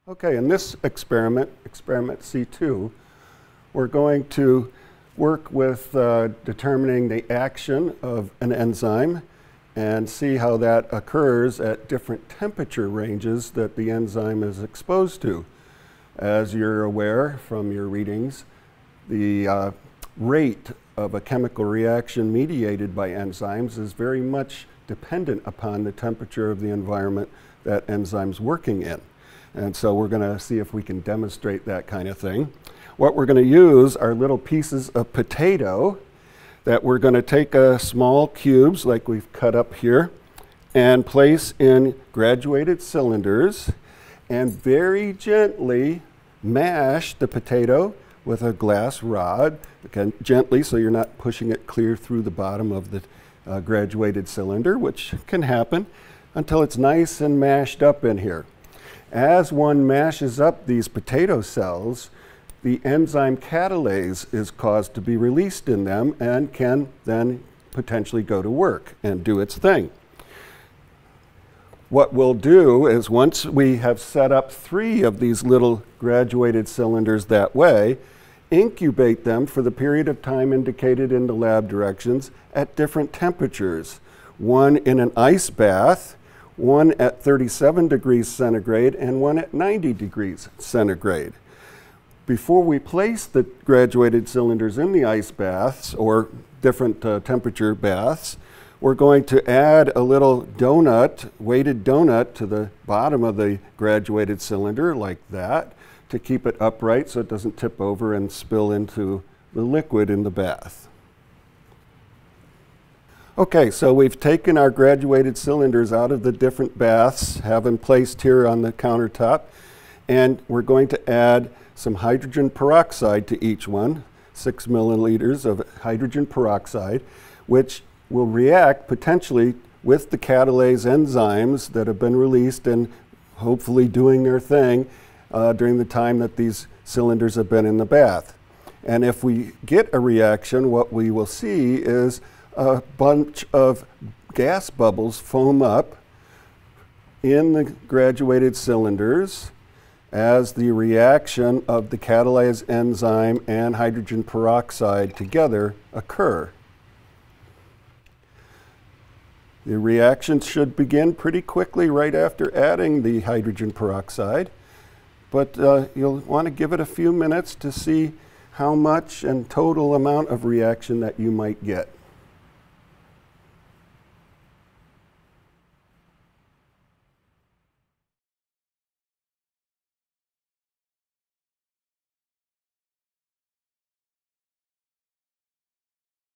Okay, in this experiment, experiment C2, we're going to work with determining the action of an enzyme and see how that occurs at different temperature ranges that the enzyme is exposed to. As you're aware from your readings, the rate of a chemical reaction mediated by enzymes is very much dependent upon the temperature of the environment that enzyme's working in. And so we're going to see if we can demonstrate that kind of thing. What we're going to use are little pieces of potato that we're going to take small cubes like we've cut up here and place in graduated cylinders and very gently mash the potato with a glass rod, again gently so you're not pushing it clear through the bottom of the graduated cylinder, which can happen, until it's nice and mashed up in here. As one mashes up these potato cells, the enzyme catalase is caused to be released in them and can then potentially go to work and do its thing. What we'll do is, once we have set up 3 of these little graduated cylinders that way, incubate them for the period of time indicated in the lab directions at different temperatures. One in an ice bath, one at 37 degrees centigrade, and one at 90 degrees centigrade. Before we place the graduated cylinders in the ice baths or different temperature baths, we're going to add a little donut, weighted donut, to the bottom of the graduated cylinder like that to keep it upright so it doesn't tip over and spill into the liquid in the bath. Okay, so we've taken our graduated cylinders out of the different baths, have them placed here on the countertop, and we're going to add some hydrogen peroxide to each one, 6 milliliters of hydrogen peroxide, which will react potentially with the catalase enzymes that have been released and hopefully doing their thing during the time that these cylinders have been in the bath. And if we get a reaction, what we will see is a bunch of gas bubbles foam up in the graduated cylinders as the reaction of the catalase enzyme and hydrogen peroxide together occur. The reaction should begin pretty quickly right after adding the hydrogen peroxide, but you'll want to give it a few minutes to see how much and total amount of reaction that you might get.